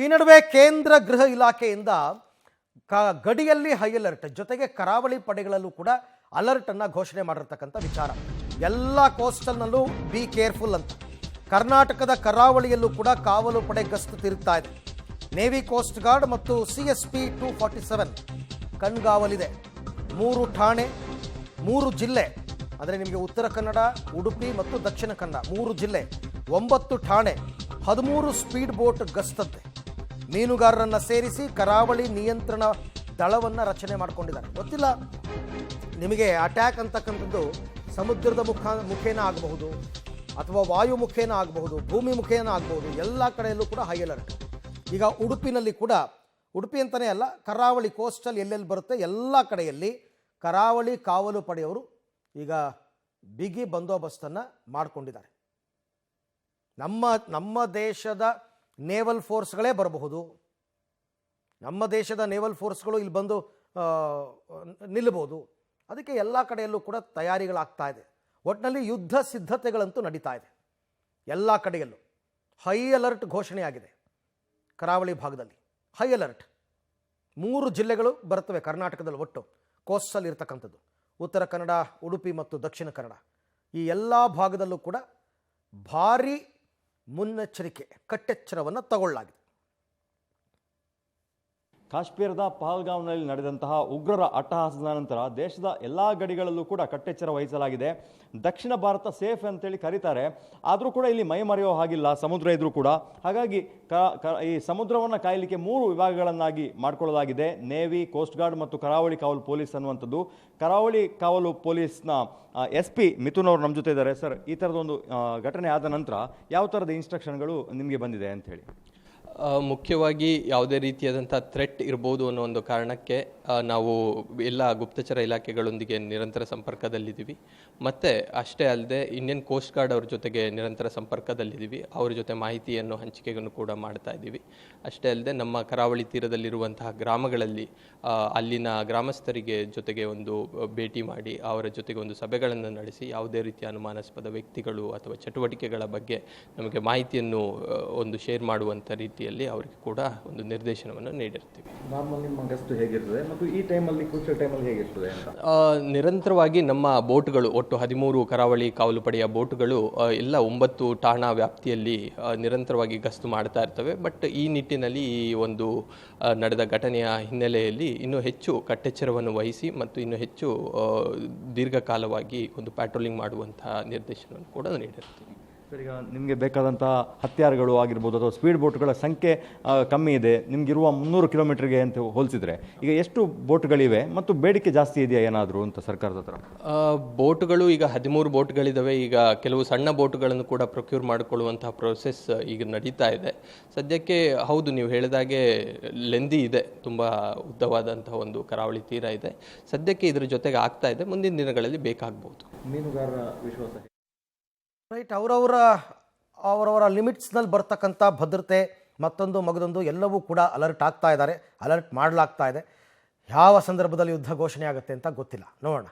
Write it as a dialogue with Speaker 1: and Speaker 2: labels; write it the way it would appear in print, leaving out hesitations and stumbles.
Speaker 1: ಈ ನಡುವೆ ಕೇಂದ್ರ ಗೃಹ ಇಲಾಖೆಯಿಂದ ಗಡಿಯಲ್ಲಿ ಹೈ ಅಲರ್ಟ್ ಜೊತೆಗೆ ಕರಾವಳಿ ಪಡೆಗಳಲ್ಲೂ ಕೂಡ ಅಲರ್ಟ್ ಅನ್ನು ಘೋಷಣೆ ಮಾಡಿರ್ತಕ್ಕಂಥ ವಿಚಾರ. ಎಲ್ಲ ಕೋಸ್ಟಲ್ನಲ್ಲೂ ಬಿ ಕೇರ್ಫುಲ್ ಅಂತ. ಕರ್ನಾಟಕದ ಕರಾವಳಿಯಲ್ಲೂ ಕೂಡ ಕಾವಲು ಪಡೆ ಗಸ್ತು ತಿರುಗ್ತಾ ಇದೆ. ನೇವಿ ಕೋಸ್ಟ್ ಗಾರ್ಡ್ ಮತ್ತು CSP 247 ಕಣ್ಗಾವಲಿದೆ. 3 ಠಾಣೆ, 3 ಜಿಲ್ಲೆ, ಅಂದರೆ ನಿಮಗೆ ಉತ್ತರ ಕನ್ನಡ, ಉಡುಪಿ ಮತ್ತು ದಕ್ಷಿಣ ಕನ್ನಡ 3 ಜಿಲ್ಲೆ, 9 ಠಾಣೆ, 13 ಸ್ಪೀಡ್ ಬೋಟ್ ಗಸ್ತಂತೆ. ಮೀನುಗಾರರನ್ನ ಸೇರಿಸಿ ಕರಾವಳಿ ನಿಯಂತ್ರಣ ದಳವನ್ನು ರಚನೆ ಮಾಡಿಕೊಂಡಿದ್ದಾರೆ. ಗೊತ್ತಿಲ್ಲ ನಿಮಗೆ, ಅಟ್ಯಾಕ್ ಅಂತಕ್ಕಂಥದ್ದು ಸಮುದ್ರದ ಮುಖೇನ ಆಗಬಹುದು, ಅಥವಾ ವಾಯು ಮುಖೇನ ಆಗಬಹುದು, ಭೂಮಿ ಮುಖೇನ ಆಗಬಹುದು. ಎಲ್ಲ ಕಡೆಯಲ್ಲೂ ಕೂಡ ಹೈ ಅಲರ್ಟ್. ಈಗ ಉಡುಪಿನಲ್ಲಿ ಕೂಡ, ಉಡುಪಿ ಅಂತಲೇ ಅಲ್ಲ, ಕರಾವಳಿ ಕೋಸ್ಟಲ್ ಎಲ್ಲೆಲ್ಲಿ ಬರುತ್ತೆ ಎಲ್ಲ ಕಡೆಯಲ್ಲಿ ಕರಾವಳಿ ಕಾವಲು ಪಡೆಯವರು ಈಗ ಬಿಗಿ ಬಂದೋಬಸ್ತನ್ನು ಮಾಡಿಕೊಂಡಿದ್ದಾರೆ. ನಮ್ಮ ದೇಶದ ನೇವಲ್ ಫೋರ್ಸ್ಗಳೇ ಬರಬಹುದು, ನಮ್ಮ ದೇಶದ ನೇವಲ್ ಫೋರ್ಸ್ಗಳು ಇಲ್ಲಿ ಬಂದು ನಿಲ್ಲಬಹುದು. ಅದಕ್ಕೆ ಎಲ್ಲ ಕಡೆಯಲ್ಲೂ ಕೂಡ ತಯಾರಿಗಳಾಗ್ತಾ ಇದೆ. ಒಟ್ಟಿನಲ್ಲಿ ಯುದ್ಧ ಸಿದ್ಧತೆಗಳಂತೂ ನಡೀತಾ ಇದೆ. ಎಲ್ಲ ಕಡೆಯಲ್ಲೂ ಹೈ ಅಲರ್ಟ್ ಘೋಷಣೆಯಾಗಿದೆ. ಕರಾವಳಿ ಭಾಗದಲ್ಲಿ ಹೈ ಅಲರ್ಟ್. 3 ಜಿಲ್ಲೆಗಳು ಬರ್ತವೆ ಕರ್ನಾಟಕದಲ್ಲಿ, ಒಟ್ಟು ಕೋಸ್ಟಲ್ ಇರ್ತಕ್ಕಂಥದ್ದು ಉತ್ತರ ಕನ್ನಡ, ಉಡುಪಿ ಮತ್ತು ದಕ್ಷಿಣ ಕನ್ನಡ. ಈ ಎಲ್ಲ ಭಾಗದಲ್ಲೂ ಕೂಡ ಭಾರೀ ಮುನ್ನೆಚ್ಚರಿಕೆ, ಕಟ್ಟೆಚ್ಚರವನ್ನು ತಗೊಳ್ಳಲಾಗಿದೆ.
Speaker 2: ಕಾಶ್ಮೀರದ ಪಹಲ್ಗಾಮ್ನಲ್ಲಿ ನಡೆದಂತಹ ಉಗ್ರರ ಅಟ್ಟಹಾಸದ ನಂತರ ದೇಶದ ಎಲ್ಲ ಗಡಿಗಳಲ್ಲೂ ಕೂಡ ಕಟ್ಟೆಚ್ಚರ ವಹಿಸಲಾಗಿದೆ. ದಕ್ಷಿಣ ಭಾರತ ಸೇಫ್ ಅಂತೇಳಿ ಕರೀತಾರೆ, ಆದರೂ ಕೂಡ ಇಲ್ಲಿ ಮೈ ಮರೆಯೋ ಹಾಗಿಲ್ಲ, ಸಮುದ್ರ ಇದ್ರೂ ಕೂಡ. ಹಾಗಾಗಿ ಈ ಸಮುದ್ರವನ್ನು ಕಾಯಲಿಕ್ಕೆ 3 ವಿಭಾಗಗಳನ್ನಾಗಿ ಮಾಡಿಕೊಳ್ಳಲಾಗಿದೆ. ನೇವಿ, ಕೋಸ್ಟ್ ಗಾರ್ಡ್ ಮತ್ತು ಕರಾವಳಿ ಕಾವಲು ಪೊಲೀಸ್ ಅನ್ನುವಂಥದ್ದು. ಕರಾವಳಿ ಕಾವಲು ಪೊಲೀಸ್ನ SP ಮಿಥುನ್ ಅವರು ನಮ್ಮ ಜೊತೆ ಇದ್ದಾರೆ. ಸರ್, ಈ ಥರದೊಂದು ಘಟನೆ ಆದ ನಂತರ ಯಾವ ಥರದ ಇನ್ಸ್ಟ್ರಕ್ಷನ್ಗಳು ನಿಮಗೆ ಬಂದಿದೆ ಅಂತ ಹೇಳಿ?
Speaker 3: ಮುಖ್ಯವಾಗಿ ಯಾವುದೇ ರೀತಿಯಾದಂಥ ಥ್ರೆಟ್ ಇರ್ಬೋದು ಅನ್ನೋ ಒಂದು ಕಾರಣಕ್ಕೆ ನಾವು ಎಲ್ಲ ಗುಪ್ತಚರ ಇಲಾಖೆಗಳೊಂದಿಗೆ ನಿರಂತರ ಸಂಪರ್ಕದಲ್ಲಿದ್ದೀವಿ. ಮತ್ತು ಅಷ್ಟೇ ಅಲ್ಲದೆ ಇಂಡಿಯನ್ ಕೋಸ್ಟ್ ಗಾರ್ಡ್ ಅವ್ರ ಜೊತೆಗೆ ನಿರಂತರ ಸಂಪರ್ಕದಲ್ಲಿದ್ದೀವಿ. ಅವ್ರ ಜೊತೆ ಮಾಹಿತಿಯನ್ನು ಹಂಚಿಕೆಯನ್ನು ಕೂಡ ಮಾಡ್ತಾ ಇದ್ದೀವಿ. ಅಷ್ಟೇ ಅಲ್ಲದೆ ನಮ್ಮ ಕರಾವಳಿ ತೀರದಲ್ಲಿರುವಂತಹ ಗ್ರಾಮಗಳಲ್ಲಿ ಅಲ್ಲಿನ ಗ್ರಾಮಸ್ಥರಿಗೆ ಜೊತೆಗೆ ಒಂದು ಭೇಟಿ ಮಾಡಿ ಅವರ ಜೊತೆಗೆ ಒಂದು ಸಭೆಗಳನ್ನು ನಡೆಸಿ ಯಾವುದೇ ರೀತಿಯ ಅನುಮಾನಾಸ್ಪದ ವ್ಯಕ್ತಿಗಳು ಅಥವಾ ಚಟುವಟಿಕೆಗಳ ಬಗ್ಗೆ ನಮಗೆ ಮಾಹಿತಿಯನ್ನು ಒಂದು ಶೇರ್ ಮಾಡುವಂಥ ರೀತಿಯಲ್ಲಿ ಅವರಿಗೆ ಕೂಡ ಒಂದು ನಿರ್ದೇಶನವನ್ನು ನೀಡಿರ್ತೀವಿ.
Speaker 2: ನಾರ್ಮಲ್ ನಿಮ್ಮ ಗಸ್ತು ಹೇಗಿರ್ತದೆ ಮತ್ತು ಈ ಟೈಮಲ್ಲಿ, ಕ್ರೂಷಿಯಲ್ ಟೈಮಲ್ಲಿ ಹೇಗಿರ್ತದೆ ಅಂತ?
Speaker 3: ನಿರಂತರವಾಗಿ ನಮ್ಮ ಬೋಟ್ಗಳು, ಒಟ್ಟು 13 ಕರಾವಳಿ ಕಾವಲು ಪಡೆಯ ಬೋಟ್ಗಳು ಎಲ್ಲ 9 ಠಾಣಾ ವ್ಯಾಪ್ತಿಯಲ್ಲಿ ನಿರಂತರವಾಗಿ ಗಸ್ತು ಮಾಡ್ತಾ ಇರ್ತವೆ. ಬಟ್ ಈ ನಿಟ್ಟಿನಲ್ಲಿ ಈ ಒಂದು ನಡೆದ ಘಟನೆಯ ಹಿನ್ನೆಲೆಯಲ್ಲಿ ಇನ್ನೂ ಹೆಚ್ಚು ಕಟ್ಟೆಚ್ಚರವನ್ನು ವಹಿಸಿ ಮತ್ತು ಇನ್ನೂ ಹೆಚ್ಚು ದೀರ್ಘಕಾಲವಾಗಿ ಒಂದು ಪ್ಯಾಟ್ರೋಲಿಂಗ್ ಮಾಡುವಂತಹ ನಿರ್ದೇಶನವನ್ನು ಕೂಡ ನೀಡಿರ್ತೀವಿ.
Speaker 2: ಸರ್, ಈಗ ನಿಮಗೆ ಬೇಕಾದಂಥ ಹತ್ಯಾರಗಳು ಆಗಿರ್ಬೋದು ಅಥವಾ ಸ್ಪೀಡ್ ಬೋಟ್ಗಳ ಸಂಖ್ಯೆ ಕಮ್ಮಿ ಇದೆ. ನಿಮಗಿರುವ 300 ಕಿಲೋಮೀಟರ್ಗೆ ಅಂತ ಹೋಲಿಸಿದ್ರೆ ಈಗ ಎಷ್ಟು ಬೋಟ್ಗಳಿವೆ ಮತ್ತು ಬೇಡಿಕೆ ಜಾಸ್ತಿ ಇದೆಯಾ ಏನಾದರೂ ಅಂತ ಸರ್ಕಾರದ ಹತ್ರ?
Speaker 3: ಬೋಟ್ಗಳು ಈಗ 13 ಬೋಟ್ಗಳಿದ್ದಾವೆ. ಈಗ ಕೆಲವು ಸಣ್ಣ ಬೋಟ್ಗಳನ್ನು ಕೂಡ ಪ್ರೊಕ್ಯೂರ್ ಮಾಡಿಕೊಳ್ಳುವಂತಹ ಪ್ರೊಸೆಸ್ ಈಗ ನಡೀತಾ ಇದೆ. ಸದ್ಯಕ್ಕೆ ಹೌದು, ನೀವು ಹೇಳಿದಾಗೆ ಲೆಂದಿ ಇದೆ, ತುಂಬ ಉದ್ದವಾದಂತಹ ಒಂದು ಕರಾವಳಿ ತೀರ ಇದೆ. ಸದ್ಯಕ್ಕೆ ಇದರ ಜೊತೆಗೆ ಆಗ್ತಾ ಇದೆ, ಮುಂದಿನ ದಿನಗಳಲ್ಲಿ ಬೇಕಾಗ್ಬೋದು.
Speaker 2: ಮೀನುಗಾರರ ವಿಶ್ವಾಸ
Speaker 1: ರೈಟ್. ಅವರವರ ಲಿಮಿಟ್ಸ್ನಲ್ಲಿ ಬರ್ತಕ್ಕಂಥ ಭದ್ರತೆ ಮಗದೊಂದು ಎಲ್ಲವೂ ಕೂಡ ಅಲರ್ಟ್ ಆಗ್ತಾ ಇದ್ದಾರೆ, ಅಲರ್ಟ್ ಮಾಡಲಾಗ್ತಾ ಇದೆ. ಯಾವ ಸಂದರ್ಭದಲ್ಲಿ ಯುದ್ಧ ಘೋಷಣೆ ಆಗುತ್ತೆ ಅಂತ ಗೊತ್ತಿಲ್ಲ, ನೋಡೋಣ.